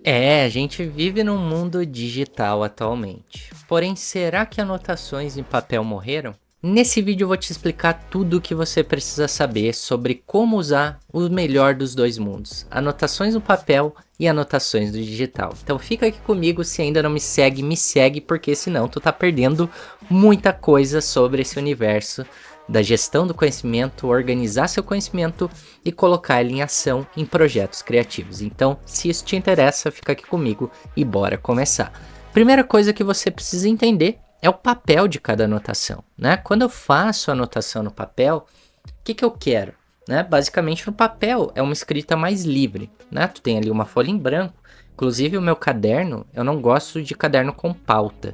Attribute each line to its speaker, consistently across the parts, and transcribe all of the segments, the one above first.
Speaker 1: A gente vive num mundo digital atualmente. Porém, será que anotações em papel morreram? Nesse vídeo eu vou te explicar tudo o que você precisa saber sobre como usar o melhor dos dois mundos, anotações no papel e anotações no digital. Então fica aqui comigo, se ainda não me segue, porque senão tu tá perdendo muita coisa sobre esse universo da gestão do conhecimento, organizar seu conhecimento e colocar ele em ação em projetos criativos. Então, se isso te interessa, fica aqui comigo e bora começar. Primeira coisa que você precisa entender é o papel de cada anotação, né? Quando eu faço anotação no papel, o que eu quero? Né? Basicamente, no papel é uma escrita mais livre, né? Tu tem ali uma folha em branco. Inclusive, o meu caderno, eu não gosto de caderno com pauta,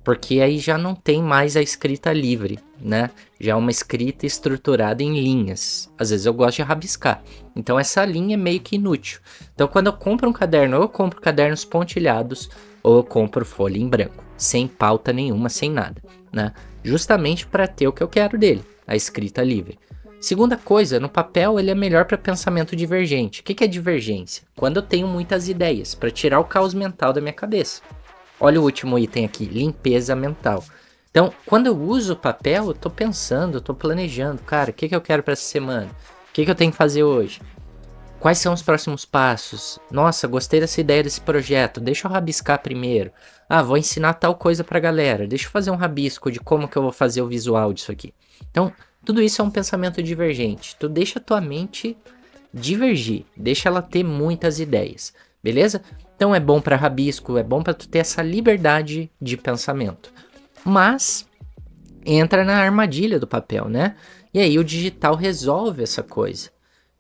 Speaker 1: porque aí já não tem mais a escrita livre, né? Já é uma escrita estruturada em linhas. Às vezes eu gosto de rabiscar. Então essa linha é meio que inútil. Então quando eu compro um caderno, ou eu compro cadernos pontilhados, ou eu compro folha em branco, sem pauta nenhuma, sem nada, né? Justamente para ter o que eu quero dele, a escrita livre. Segunda coisa, no papel ele é melhor para pensamento divergente. O que é divergência? Quando eu tenho muitas ideias, para tirar o caos mental da minha cabeça. Olha o último item aqui, limpeza mental. Então, quando eu uso o papel, eu tô pensando, eu tô planejando, cara, o que eu quero para essa semana? O que eu tenho que fazer hoje? Quais são os próximos passos? Nossa, gostei dessa ideia desse projeto, deixa eu rabiscar primeiro. Ah, vou ensinar tal coisa pra galera, deixa eu fazer um rabisco de como que eu vou fazer o visual disso aqui. Então, tudo isso é um pensamento divergente. Tu deixa a tua mente divergir, deixa ela ter muitas ideias, beleza? Então é bom para rabisco, é bom para tu ter essa liberdade de pensamento. Mas entra na armadilha do papel, né? E aí o digital resolve essa coisa.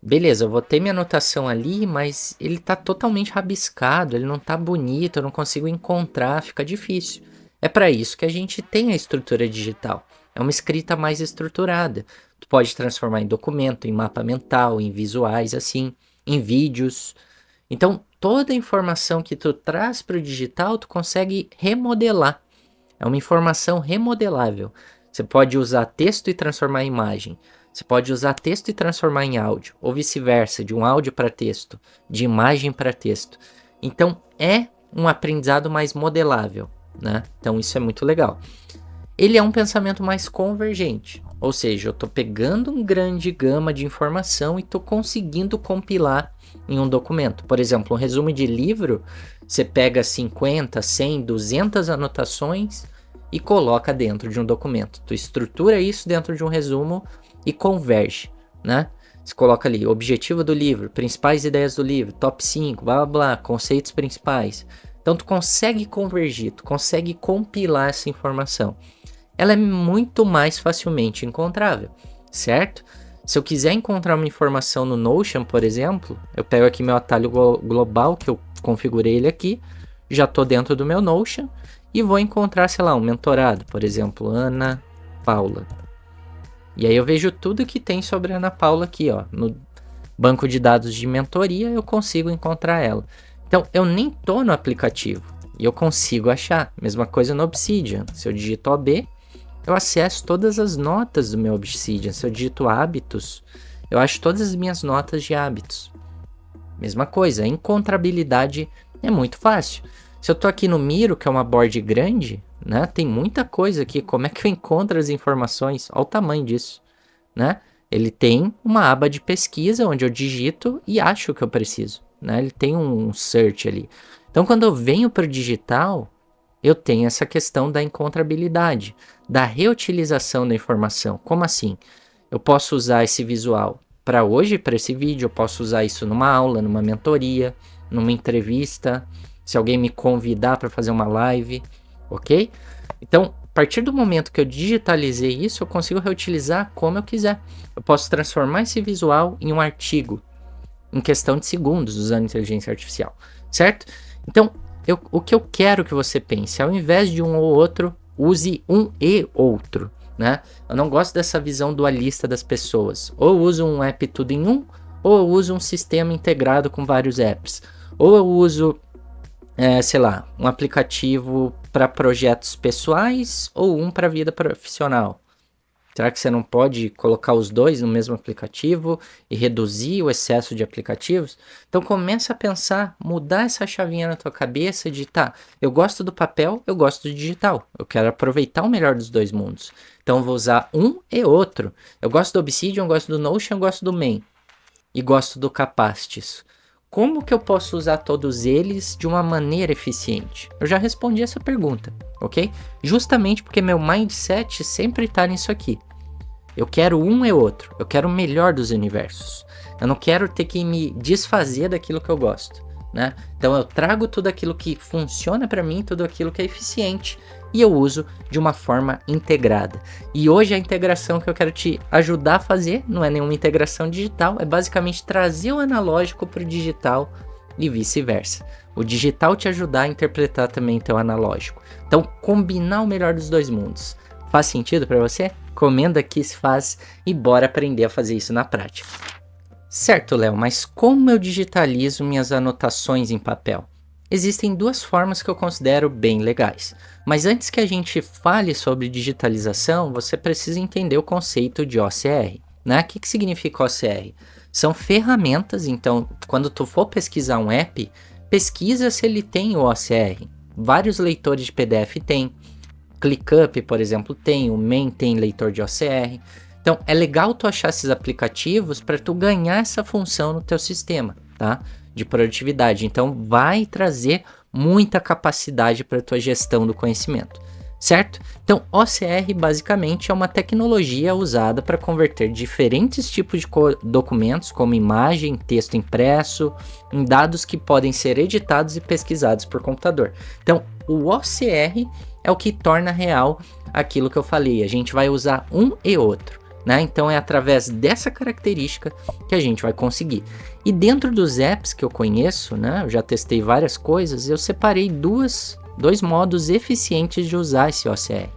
Speaker 1: Beleza, eu vou ter minha anotação ali, mas ele tá totalmente rabiscado, ele não tá bonito, eu não consigo encontrar, fica difícil. É para isso que a gente tem a estrutura digital. É uma escrita mais estruturada. Tu pode transformar em documento, em mapa mental, em visuais assim, em vídeos. Então, toda a informação que tu traz para o digital, tu consegue remodelar. É uma informação remodelável. Você pode usar texto e transformar em imagem. Você pode usar texto e transformar em áudio, ou vice-versa, de um áudio para texto, de imagem para texto. Então, é um aprendizado mais modelável, né? Então, isso é muito legal. Ele é um pensamento mais convergente, ou seja, eu estou pegando uma grande gama de informação e estou conseguindo compilar em um documento. Por exemplo, um resumo de livro, você pega 50, 100, 200 anotações e coloca dentro de um documento. Tu estrutura isso dentro de um resumo e converge, né? Você coloca ali, objetivo do livro, principais ideias do livro, top 5, blá blá blá, conceitos principais. Então tu consegue convergir, tu consegue compilar essa informação. Ela é muito mais facilmente encontrável, certo? Se eu quiser encontrar uma informação no Notion, por exemplo, eu pego aqui meu atalho global, que eu configurei ele aqui, já estou dentro do meu Notion e vou encontrar, sei lá, um mentorado, por exemplo, Ana Paula. E aí eu vejo tudo que tem sobre a Ana Paula aqui, ó, no banco de dados de mentoria, eu consigo encontrar ela. Então, eu nem tô no aplicativo e eu consigo achar. Mesma coisa no Obsidian. Se eu digito OB, eu acesso todas as notas do meu Obsidian. Se eu digito hábitos, eu acho todas as minhas notas de hábitos. Mesma coisa, a encontrabilidade é muito fácil. Se eu tô aqui no Miro, que é uma board grande, né? Tem muita coisa aqui. Como é que eu encontro as informações? Olha o tamanho disso, né? Ele tem uma aba de pesquisa onde eu digito e acho o que eu preciso, né? Ele tem um search ali. Então, quando eu venho para o digital, eu tenho essa questão da encontrabilidade, da reutilização da informação. Como assim? Eu posso usar esse visual para hoje, para esse vídeo, eu posso usar isso numa aula, numa mentoria, numa entrevista, se alguém me convidar para fazer uma live, ok? Então, a partir do momento que eu digitalizei isso, eu consigo reutilizar como eu quiser. Eu posso transformar esse visual em um artigo, em questão de segundos, usando inteligência artificial, certo? Então, o que eu quero que você pense, ao invés de um ou outro, use um e outro, né? Eu não gosto dessa visão dualista das pessoas. Ou eu uso um app tudo em um, ou eu uso um sistema integrado com vários apps. Ou eu uso, sei lá, um aplicativo para projetos pessoais ou um para vida profissional. Será que você não pode colocar os dois no mesmo aplicativo e reduzir o excesso de aplicativos? Então começa a pensar, mudar essa chavinha na tua cabeça de tá, eu gosto do papel, eu gosto do digital. Eu quero aproveitar o melhor dos dois mundos. Então eu vou usar um e outro. Eu gosto do Obsidian, eu gosto do Notion, eu gosto do Main. E gosto do Capacity. Como que eu posso usar todos eles de uma maneira eficiente? Eu já respondi essa pergunta, ok? Justamente porque meu mindset sempre está nisso aqui. Eu quero um e outro. Eu quero o melhor dos universos. Eu não quero ter que me desfazer daquilo que eu gosto, né? Então eu trago tudo aquilo que funciona para mim, tudo aquilo que é eficiente e eu uso de uma forma integrada. E hoje a integração que eu quero te ajudar a fazer não é nenhuma integração digital, é basicamente trazer o analógico para o digital e vice-versa. O digital te ajudar a interpretar também teu analógico. Então combinar o melhor dos dois mundos. Faz sentido para você? Comenta aqui se faz e bora aprender a fazer isso na prática. Certo, Léo, mas como eu digitalizo minhas anotações em papel? Existem duas formas que eu considero bem legais. Mas antes que a gente fale sobre digitalização, você precisa entender o conceito de OCR, né? O que significa OCR? São ferramentas, então, quando tu for pesquisar um app, pesquisa se ele tem o OCR. Vários leitores de PDF têm. ClickUp, por exemplo, tem, o Main tem leitor de OCR. Então, é legal tu achar esses aplicativos para tu ganhar essa função no teu sistema, tá? De produtividade. Então, vai trazer muita capacidade para tua gestão do conhecimento, certo? Então, OCR basicamente é uma tecnologia usada para converter diferentes tipos de documentos, como imagem, texto impresso, em dados que podem ser editados e pesquisados por computador. Então, o OCR é o que torna real aquilo que eu falei. A gente vai usar um e outro, né? Então é através dessa característica que a gente vai conseguir. E dentro dos apps que eu conheço, né? Eu já testei várias coisas, eu separei dois modos eficientes de usar esse OCR.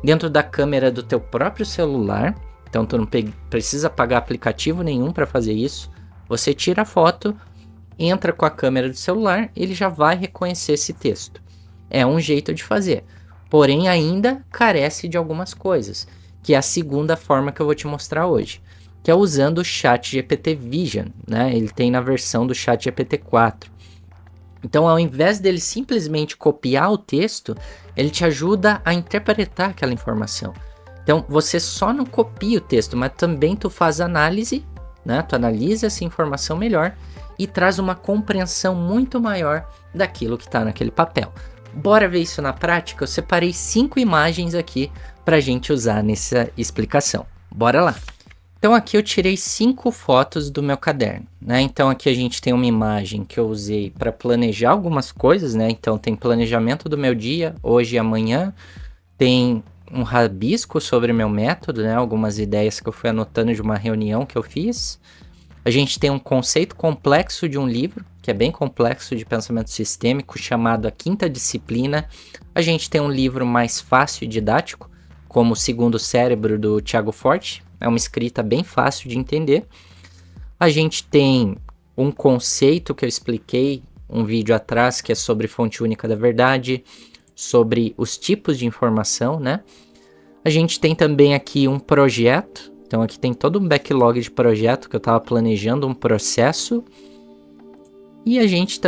Speaker 1: Dentro da câmera do teu próprio celular, então tu não precisa pagar aplicativo nenhum para fazer isso. Você tira a foto, entra com a câmera do celular, ele já vai reconhecer esse texto. É um jeito de fazer. Porém, ainda carece de algumas coisas, que é a segunda forma que eu vou te mostrar hoje, que é usando o ChatGPT Vision, né? Ele tem na versão do ChatGPT 4. Então, ao invés dele simplesmente copiar o texto, ele te ajuda a interpretar aquela informação. Então, você só não copia o texto, mas também tu faz análise, né? Tu analisa essa informação melhor e traz uma compreensão muito maior daquilo que está naquele papel. Bora ver isso na prática? Eu separei 5 imagens aqui para a gente usar nessa explicação. Bora lá! Então aqui eu tirei 5 fotos do meu caderno, né? Então aqui a gente tem uma imagem que eu usei para planejar algumas coisas, né? Então tem planejamento do meu dia, hoje e amanhã. Tem um rabisco sobre meu método, né? Algumas ideias que eu fui anotando de uma reunião que eu fiz. A gente tem um conceito complexo de um livro, que é bem complexo, de pensamento sistêmico, chamado A Quinta Disciplina. A gente tem um livro mais fácil e didático, como O Segundo Cérebro, do Tiago Forte. É uma escrita bem fácil de entender. A gente tem um conceito que eu expliquei um vídeo atrás, que é sobre fonte única da verdade, sobre os tipos de informação, né? A gente tem também aqui um projeto. Então aqui tem todo um backlog de projeto que eu estava planejando, um processo. E a gente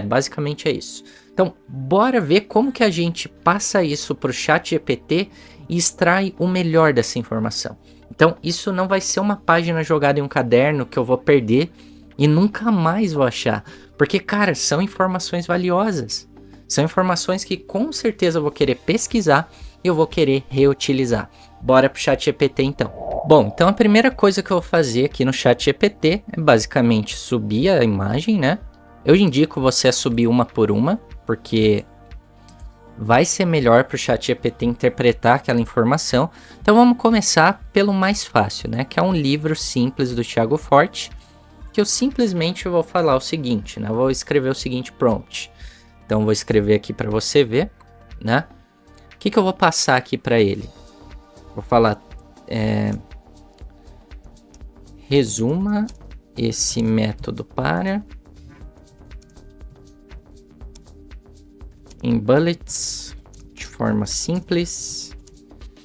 Speaker 1: basicamente é isso. Então, bora ver como que a gente passa isso para o ChatGPT e extrai o melhor dessa informação. Então, isso não vai ser uma página jogada em um caderno que eu vou perder e nunca mais vou achar. Porque, cara, são informações valiosas. São informações que com certeza eu vou querer pesquisar e eu vou querer reutilizar. Bora pro ChatGPT então. Bom, então a primeira coisa que eu vou fazer aqui no ChatGPT é basicamente subir a imagem, né? Eu indico você a subir uma por uma, porque vai ser melhor para o ChatGPT interpretar aquela informação. Então vamos começar pelo mais fácil, né? Que é um livro simples do Tiago Forte, que eu simplesmente vou falar o seguinte, né? Eu vou escrever o seguinte prompt. Então vou escrever aqui para você ver, né? O que eu vou passar aqui para ele? Vou falar, resuma esse método para... em bullets, de forma simples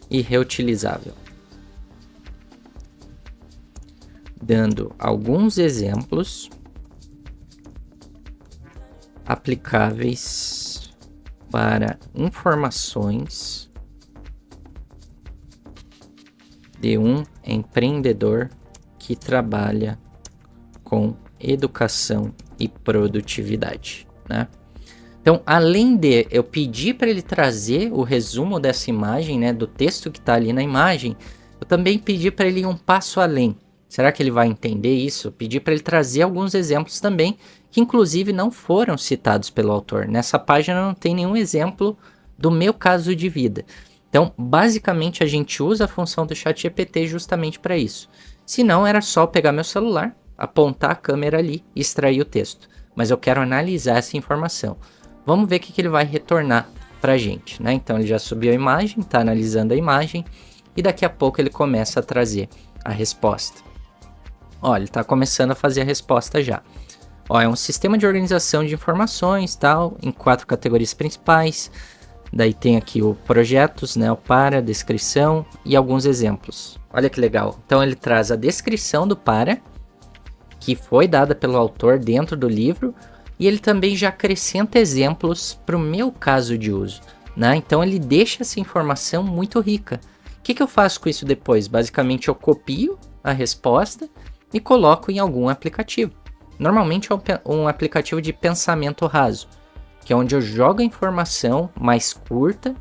Speaker 1: e reutilizável. dando alguns exemplos aplicáveis para informações de um empreendedor que trabalha com educação e produtividade, né? Então, além de eu pedir para ele trazer o resumo dessa imagem, né, do texto que está ali na imagem, eu também pedi para ele ir um passo além. Será que ele vai entender isso? Eu pedi para ele trazer alguns exemplos também, que inclusive não foram citados pelo autor. Nessa página não tem nenhum exemplo do meu caso de vida. Então, basicamente, a gente usa a função do ChatGPT justamente para isso. Se não, era só pegar meu celular, apontar a câmera ali e extrair o texto. Mas eu quero analisar essa informação. Vamos ver o que ele vai retornar para a gente, né? Então, ele já subiu a imagem, está analisando a imagem e daqui a pouco ele começa a trazer a resposta. Ó, ele está começando a fazer a resposta já. Ó, é um sistema de organização de informações, tal, em 4 categorias principais. Daí tem aqui o projetos, né, o para, descrição e alguns exemplos. Olha que legal. Então ele traz a descrição do para, que foi dada pelo autor dentro do livro, e ele também já acrescenta exemplos para o meu caso de uso, né? Então ele deixa essa informação muito rica. O que eu faço com isso depois? Basicamente eu copio a resposta e coloco em algum aplicativo. Normalmente é um aplicativo de pensamento raso, que é onde eu jogo a informação mais curta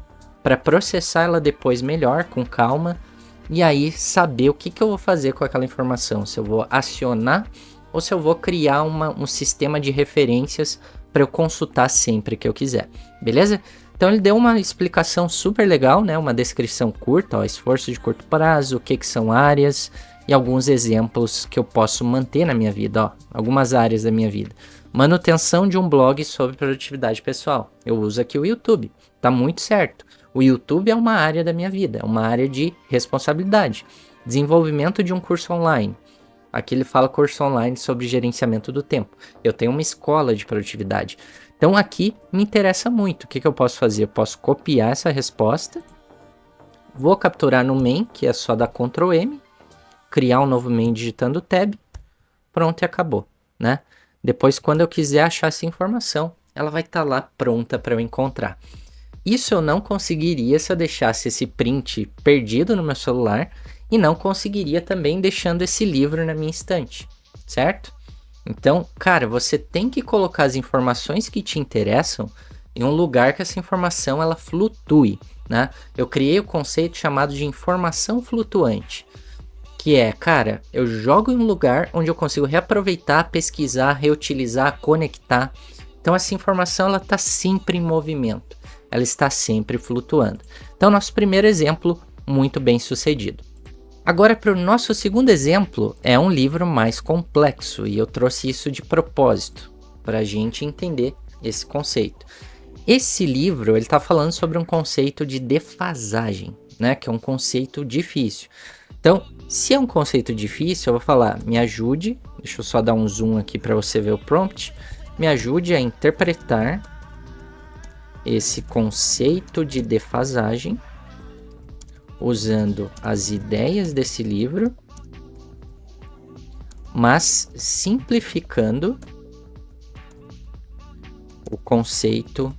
Speaker 1: para processar ela depois melhor, com calma, e aí saber o que eu vou fazer com aquela informação, se eu vou acionar ou se eu vou criar um sistema de referências para eu consultar sempre que eu quiser, beleza? Então ele deu uma explicação super legal, né? Uma descrição curta, ó, esforço de curto prazo, o que são áreas e alguns exemplos que eu posso manter na minha vida, ó, algumas áreas da minha vida. Manutenção de um blog sobre produtividade pessoal. Eu uso aqui o YouTube, tá muito certo. O YouTube é uma área da minha vida, é uma área de responsabilidade. Desenvolvimento de um curso online. Aqui ele fala curso online sobre gerenciamento do tempo. Eu tenho uma escola de produtividade. Então aqui me interessa muito. O que eu posso fazer? Eu posso copiar essa resposta, vou capturar no main, que é só dar Ctrl M, criar um novo main digitando tab, pronto e acabou, né? Depois, quando eu quiser achar essa informação, ela vai estar lá pronta para eu encontrar. Isso eu não conseguiria se eu deixasse esse print perdido no meu celular e não conseguiria também deixando esse livro na minha estante, certo? Então, cara, você tem que colocar as informações que te interessam em um lugar que essa informação ela flutue, né? Eu criei o conceito chamado de informação flutuante, que é, cara, eu jogo em um lugar onde eu consigo reaproveitar, pesquisar, reutilizar, conectar. Então essa informação ela está sempre em movimento, ela está sempre flutuando. Então nosso primeiro exemplo, muito bem sucedido. Agora para o nosso segundo exemplo, é um livro mais complexo e eu trouxe isso de propósito, para a gente entender esse conceito. Esse livro ele está falando sobre um conceito de defasagem, né, que é um conceito difícil. Então, se é um conceito difícil, eu vou falar, me ajude, deixa eu só dar um zoom aqui para você ver o prompt, me ajude a interpretar esse conceito de defasagem usando as ideias desse livro, mas simplificando o conceito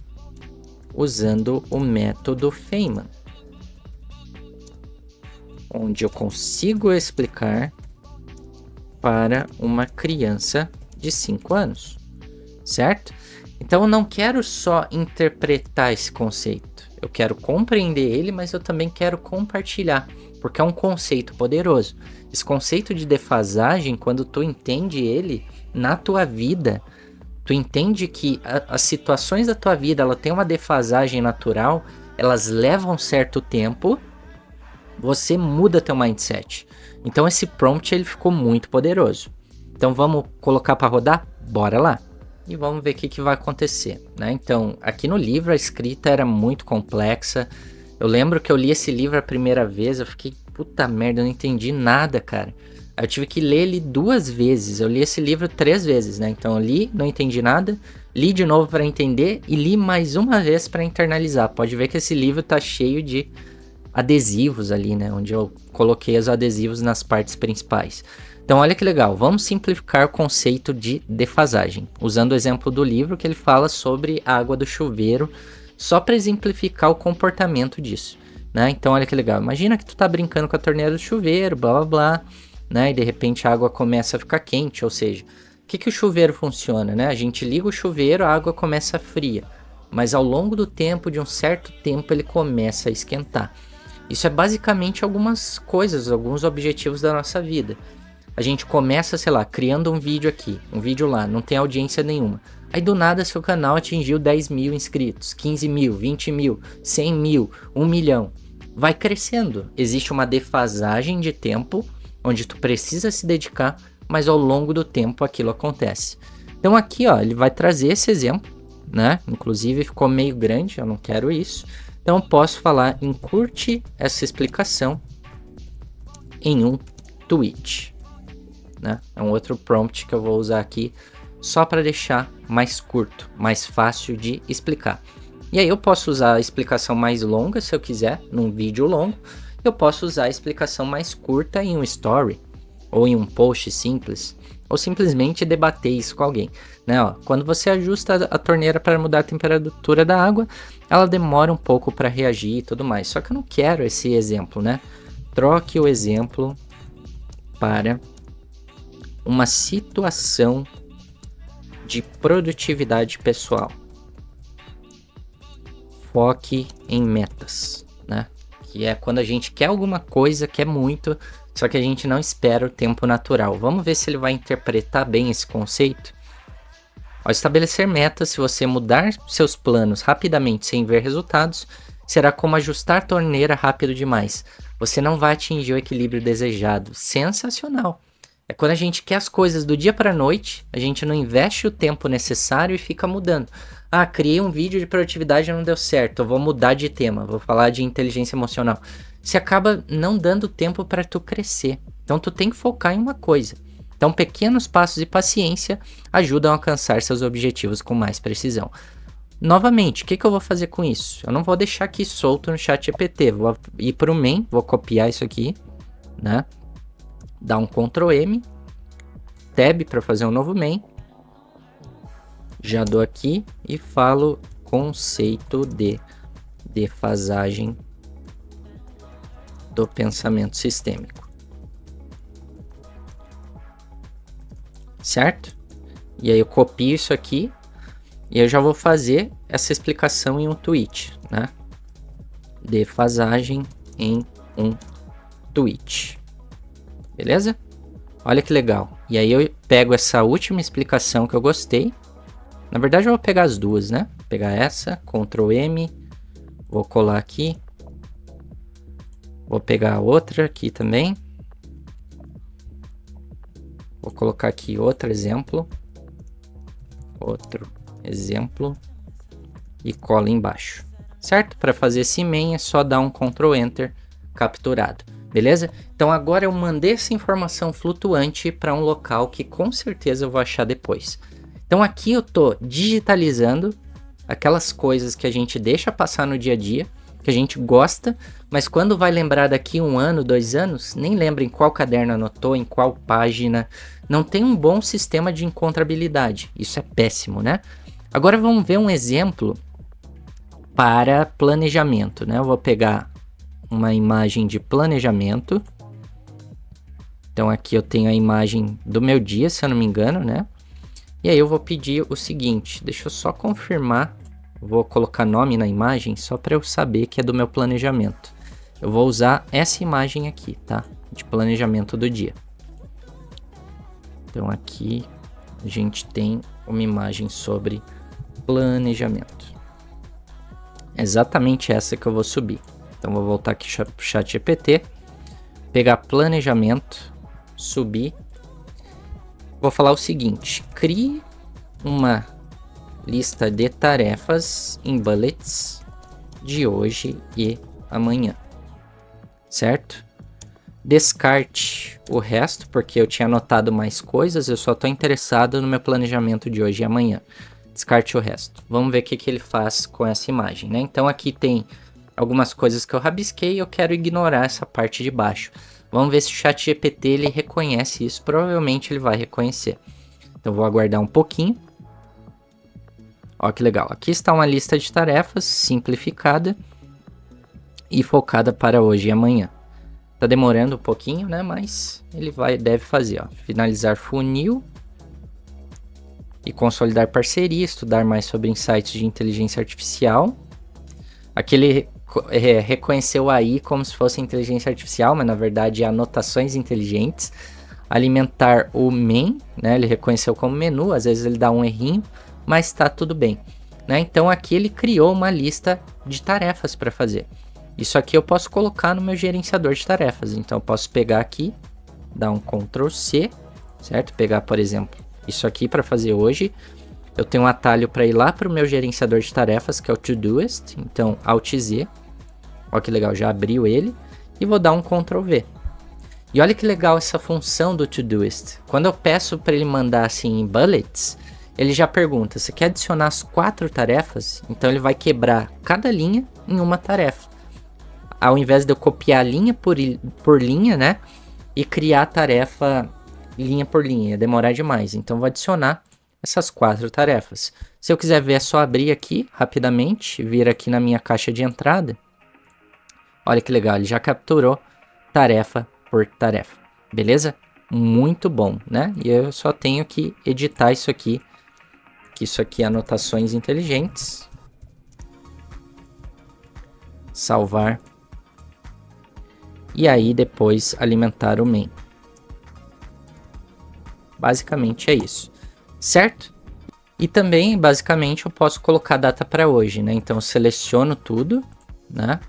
Speaker 1: usando o método Feynman, onde eu consigo explicar para uma criança de 5 anos, certo? Então eu não quero só interpretar esse conceito, eu quero compreender ele, mas eu também quero compartilhar, porque é um conceito poderoso. Esse conceito de defasagem, quando tu entende ele na tua vida, tu entende que as situações da tua vida, ela tem uma defasagem natural, elas levam certo tempo, você muda teu mindset. Então esse prompt ele ficou muito poderoso. Então vamos colocar para rodar? Bora lá. E vamos ver o que vai acontecer, né? Então aqui no livro a escrita era muito complexa. Eu lembro que eu li esse livro a primeira vez, eu fiquei, puta merda, eu não entendi nada, cara. Aí eu tive que ler ele 2 vezes. Eu li esse livro 3 vezes, né? Então eu li, não entendi nada, li de novo para entender e li mais uma vez para internalizar. Pode ver que esse livro tá cheio de adesivos ali, né? Onde eu coloquei os adesivos nas partes principais. Então olha que legal, vamos simplificar o conceito de defasagem, usando o exemplo do livro que ele fala sobre a água do chuveiro, só para exemplificar o comportamento disso, né? Então olha que legal, imagina que tu tá brincando com a torneira do chuveiro, blá blá blá, né? E de repente a água começa a ficar quente, ou seja, o que o chuveiro funciona, né? A gente liga o chuveiro, a água começa fria, mas ao longo do tempo, de um certo tempo, ele começa a esquentar. Isso é basicamente algumas coisas, alguns objetivos da nossa vida. A gente começa, sei lá, criando um vídeo aqui, um vídeo lá, não tem audiência nenhuma. Aí do nada seu canal atingiu 10 mil inscritos, 15 mil, 20 mil, 100 mil, 1 milhão. Vai crescendo. Existe uma defasagem de tempo, onde tu precisa se dedicar, mas ao longo do tempo aquilo acontece. Então aqui, ó, ele vai trazer esse exemplo, né? Inclusive ficou meio grande, eu não quero isso. Então posso falar encurte essa explicação em um tweet. Né? É um outro prompt que eu vou usar aqui só para deixar mais curto, mais fácil de explicar. E aí eu posso usar a explicação mais longa se eu quiser, num vídeo longo. Eu posso usar a explicação mais curta em um story ou em um post simples, ou simplesmente debater isso com alguém. Né? Ó, quando você ajusta a torneira para mudar a temperatura da água, ela demora um pouco para reagir e tudo mais. Só que eu não quero esse exemplo, né? Troque o exemplo para uma situação de produtividade pessoal. Foque em metas, né? Que é quando a gente quer alguma coisa, quer muito, só que a gente não espera o tempo natural. Vamos ver se ele vai interpretar bem esse conceito. Ao estabelecer metas, se você mudar seus planos rapidamente sem ver resultados, será como ajustar a torneira rápido demais. Você não vai atingir o equilíbrio desejado. Sensacional! É quando a gente quer as coisas do dia para a noite, a gente não investe o tempo necessário e fica mudando. Ah, criei um vídeo de produtividade e não deu certo, eu vou mudar de tema, vou falar de inteligência emocional. Você acaba não dando tempo para tu crescer. Então tu tem que focar em uma coisa. Então pequenos passos e paciência ajudam a alcançar seus objetivos com mais precisão. Novamente, o que eu vou fazer com isso? Eu não vou deixar aqui solto no ChatGPT, vou ir para o main, vou copiar isso aqui, né? Dá um Ctrl M, Tab para fazer um novo main. Já dou aqui e falo conceito de defasagem do pensamento sistêmico. Certo? E aí eu copio isso aqui e eu já vou fazer essa explicação em um tweet, né? Defasagem em um tweet. Beleza? Olha que legal. E aí eu pego essa última explicação que eu gostei. Na verdade eu vou pegar as duas, né? Vou pegar essa, Ctrl M, vou colar aqui. Vou pegar a outra aqui também. Vou colocar aqui outro exemplo. Outro exemplo. E cola embaixo. Certo? Para fazer esse main é só dar um Ctrl Enter capturado. Beleza? Então agora eu mandei essa informação flutuante para um local que com certeza eu vou achar depois. Então aqui eu tô digitalizando aquelas coisas que a gente deixa passar no dia a dia, que a gente gosta, mas quando vai lembrar daqui 1 ano, 2 anos, nem lembra em qual caderno anotou, em qual página. Não tem um bom sistema de encontrabilidade. Isso é péssimo, né? Agora vamos ver um exemplo para planejamento, né? Eu vou pegar uma imagem de planejamento. Então aqui eu tenho a imagem do meu dia, se eu não me engano, né? E aí eu vou pedir o seguinte, deixa eu só confirmar, vou colocar nome na imagem só para eu saber que é do meu planejamento. Eu vou usar essa imagem aqui, tá? De planejamento do dia. Então aqui a gente tem uma imagem sobre planejamento. É exatamente essa que eu vou subir. Então vou voltar aqui para o ChatGPT, pegar planejamento, subir. Vou falar o seguinte, crie uma lista de tarefas em bullets de hoje e amanhã, certo? Descarte o resto, porque eu tinha anotado mais coisas, eu só estou interessado no meu planejamento de hoje e amanhã. Descarte o resto. Vamos ver o que ele faz com essa imagem, né? Então aqui tem algumas coisas que eu rabisquei e eu quero ignorar essa parte de baixo. Vamos ver se o ChatGPT ele reconhece isso. Provavelmente ele vai reconhecer. Então vou aguardar um pouquinho. Ó que legal. Aqui está uma lista de tarefas simplificada e focada para hoje e amanhã. Tá demorando um pouquinho, né? Mas ele deve fazer, ó. Finalizar funil e consolidar parceria, estudar mais sobre insights de inteligência artificial. Aqui ele reconheceu AI como se fosse inteligência artificial, mas na verdade é anotações inteligentes. Alimentar o main, né? Ele reconheceu como menu, às vezes ele dá um errinho, mas tá tudo bem, né? Então aqui ele criou uma lista de tarefas para fazer. Isso aqui eu posso colocar no meu gerenciador de tarefas. Então eu posso pegar aqui, dar um Ctrl C, certo? Pegar, por exemplo, isso aqui para fazer hoje. Eu tenho um atalho para ir lá para o meu gerenciador de tarefas, que é o Todoist. Então, Alt Z. Olha que legal, já abriu ele. E vou dar um Ctrl V. E olha que legal essa função do Todoist. Quando eu peço para ele mandar assim em bullets, ele já pergunta, você quer adicionar as 4 tarefas? Então ele vai quebrar cada linha em uma tarefa. Ao invés de eu copiar linha por linha, né? E criar a tarefa linha por linha, ia demorar demais. Então vou adicionar essas 4 tarefas. Se eu quiser ver, é só abrir aqui rapidamente, vir aqui na minha caixa de entrada. Olha que legal, ele já capturou tarefa por tarefa, beleza? Muito bom, né? E eu só tenho que editar isso aqui, que isso aqui é anotações inteligentes. Salvar. E aí depois alimentar o main. Basicamente é isso, certo? E também, basicamente, eu posso colocar data para hoje, né? Então eu seleciono tudo, né?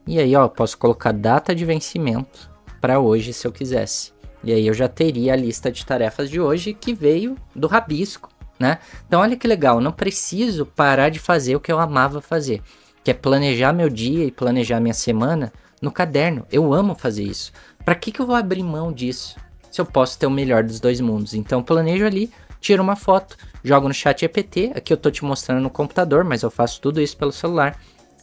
Speaker 1: E aí, ó, posso colocar data de vencimento para hoje, se eu quisesse. E aí eu já teria a lista de tarefas de hoje que veio do rabisco, né? Então olha que legal, não preciso parar de fazer o que eu amava fazer, que é planejar meu dia e planejar minha semana no caderno. Eu amo fazer isso. Para que eu vou abrir mão disso se eu posso ter o melhor dos dois mundos? Então planejo ali, tiro uma foto, jogo no ChatGPT, aqui eu tô te mostrando no computador, mas eu faço tudo isso pelo celular.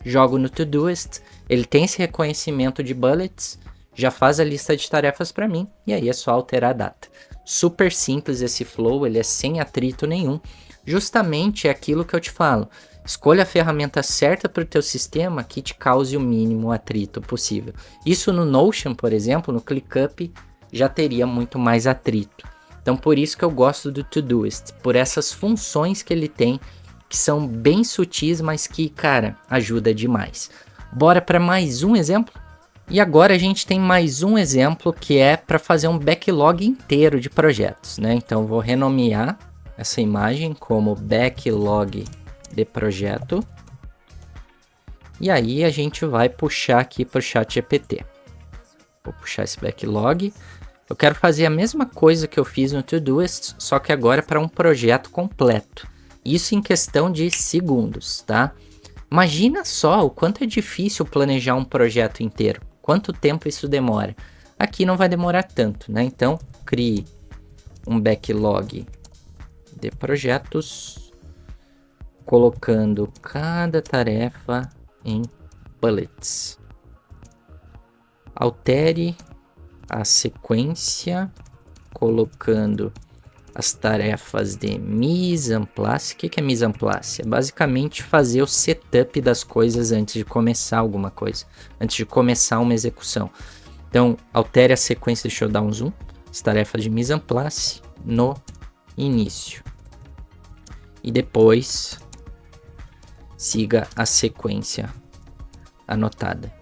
Speaker 1: Jogo no Todoist, ele tem esse reconhecimento de bullets, já faz a lista de tarefas para mim, e aí é só alterar a data. Super simples esse flow, ele é sem atrito nenhum. Justamente é aquilo que eu te falo. Escolha a ferramenta certa para o teu sistema que te cause o mínimo atrito possível. Isso no Notion, por exemplo, no ClickUp, já teria muito mais atrito. Então por isso que eu gosto do Todoist, por essas funções que ele tem, que são bem sutis, mas que, cara, ajuda demais. Bora para mais um exemplo? E agora a gente tem mais um exemplo que é para fazer um backlog inteiro de projetos, né? Então vou renomear essa imagem como backlog de projeto. E aí a gente vai puxar aqui para o ChatGPT. Vou puxar esse backlog. Eu quero fazer a mesma coisa que eu fiz no Todoist, só que agora para um projeto completo. Isso em questão de segundos, tá? Imagina só o quanto é difícil planejar um projeto inteiro. Quanto tempo isso demora? Aqui não vai demorar tanto, né? Então, crie um backlog de projetos, colocando cada tarefa em bullets. Altere a sequência, colocando as tarefas de mise en place. O que é mise en place? É basicamente fazer o setup das coisas antes de começar alguma coisa, antes de começar uma execução. Então, altere a sequência, deixa eu dar um zoom, as tarefas de mise en place no início. E depois, siga a sequência anotada.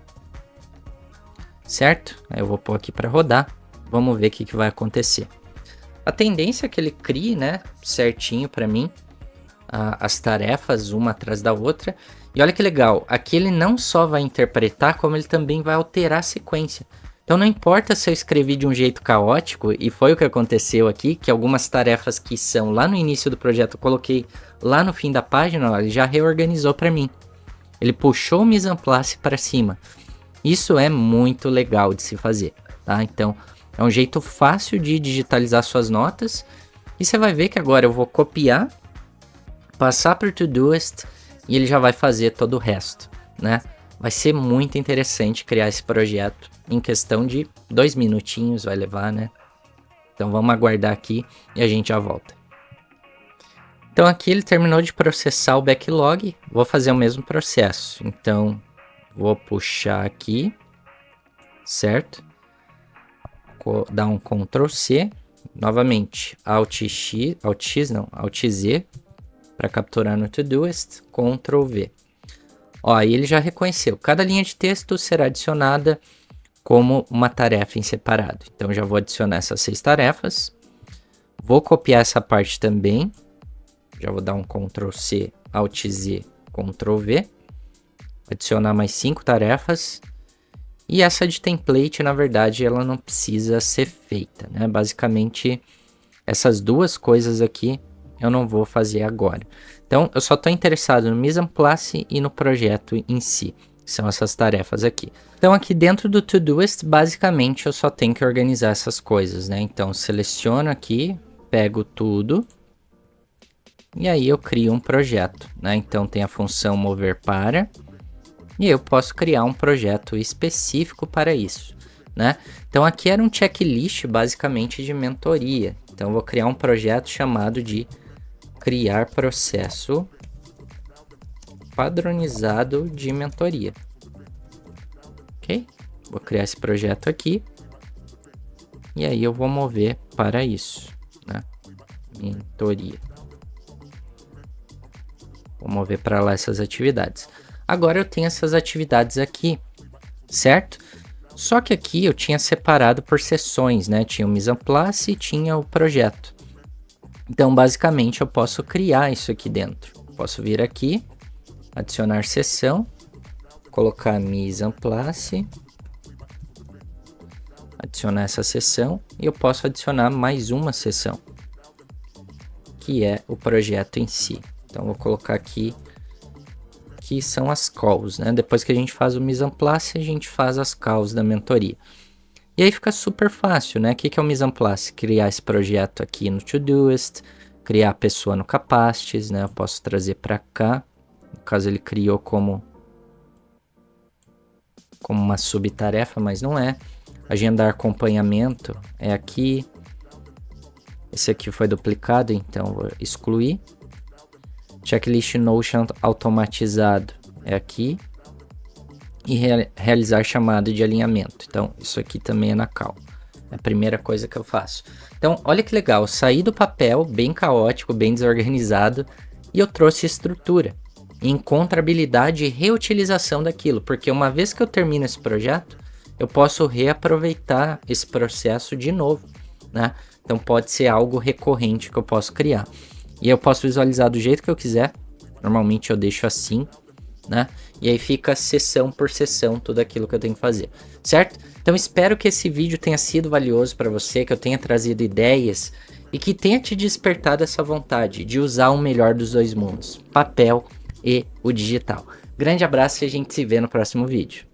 Speaker 1: Certo? Aí eu vou pôr aqui para rodar, vamos ver o que vai acontecer. A tendência é que ele crie, né, certinho para mim, as tarefas uma atrás da outra. E olha que legal, aqui ele não só vai interpretar, como ele também vai alterar a sequência. Então não importa se eu escrevi de um jeito caótico, e foi o que aconteceu aqui, que algumas tarefas que são lá no início do projeto eu coloquei lá no fim da página, ó, ele já reorganizou para mim. Ele puxou o mise en place para cima. Isso é muito legal de se fazer, tá? Então é um jeito fácil de digitalizar suas notas. E você vai ver que agora eu vou copiar, passar para o Todoist e ele já vai fazer todo o resto, né? Vai ser muito interessante criar esse projeto. em questão de 2 minutinhos vai levar, né? Então vamos aguardar aqui e a gente já volta. Então aqui ele terminou de processar o backlog, vou fazer o mesmo processo. Então vou puxar aqui, certo? Vou dar um Ctrl C, novamente Alt Z para capturar no Todoist, Ctrl V. Ó, aí ele já reconheceu, cada linha de texto será adicionada como uma tarefa em separado. Então já vou adicionar essas 6 tarefas, vou copiar essa parte também, já vou dar um Ctrl C, Alt Z, Ctrl V, adicionar mais 5 tarefas, e essa de template, na verdade, ela não precisa ser feita, né? Basicamente, essas duas coisas aqui eu não vou fazer agora. Então, eu só estou interessado no mise en place e no projeto em si, que são essas tarefas aqui. Então, aqui dentro do Todoist, basicamente, eu só tenho que organizar essas coisas, né? Então, seleciono aqui, pego tudo, e aí eu crio um projeto, né? Então, tem a função mover para, e eu posso criar um projeto específico para isso, né? Então, aqui era um checklist, basicamente, de mentoria. Então, eu vou criar um projeto chamado de criar processo padronizado de mentoria. Ok? Vou criar esse projeto aqui. E aí eu vou mover para isso, né? Mentoria. Vou mover para lá essas atividades. Agora eu tenho essas atividades aqui, certo? Só que aqui eu tinha separado por seções, né? Tinha o mise en place e tinha o projeto. Então, basicamente, eu posso criar isso aqui dentro. Posso vir aqui, adicionar seção, colocar mise en place, adicionar essa seção e eu posso adicionar mais uma seção, que é o projeto em si. Então, vou colocar aqui, que são as calls, né? Depois que a gente faz o mise en place, a gente faz as calls da mentoria. E aí fica super fácil, né? O que é o mise en place? Criar esse projeto aqui no Todoist, criar a pessoa no Capacities, né? Eu posso trazer para cá. No caso, ele criou como uma subtarefa, mas não é. Agendar acompanhamento é aqui. Esse aqui foi duplicado, então vou excluir. Checklist Notion automatizado é aqui. E realizar chamada de alinhamento. Então, isso aqui também é na cal. É a primeira coisa que eu faço. Então, olha que legal. Eu saí do papel bem caótico, bem desorganizado, e eu trouxe estrutura, encontrabilidade e reutilização daquilo. Porque uma vez que eu termino esse projeto, eu posso reaproveitar esse processo de novo, né? Então, pode ser algo recorrente que eu posso criar. E eu posso visualizar do jeito que eu quiser. Normalmente eu deixo assim, né? E aí fica sessão por sessão tudo aquilo que eu tenho que fazer, certo? Então espero que esse vídeo tenha sido valioso para você, que eu tenha trazido ideias e que tenha te despertado essa vontade de usar o melhor dos dois mundos, papel e o digital. Grande abraço e a gente se vê no próximo vídeo.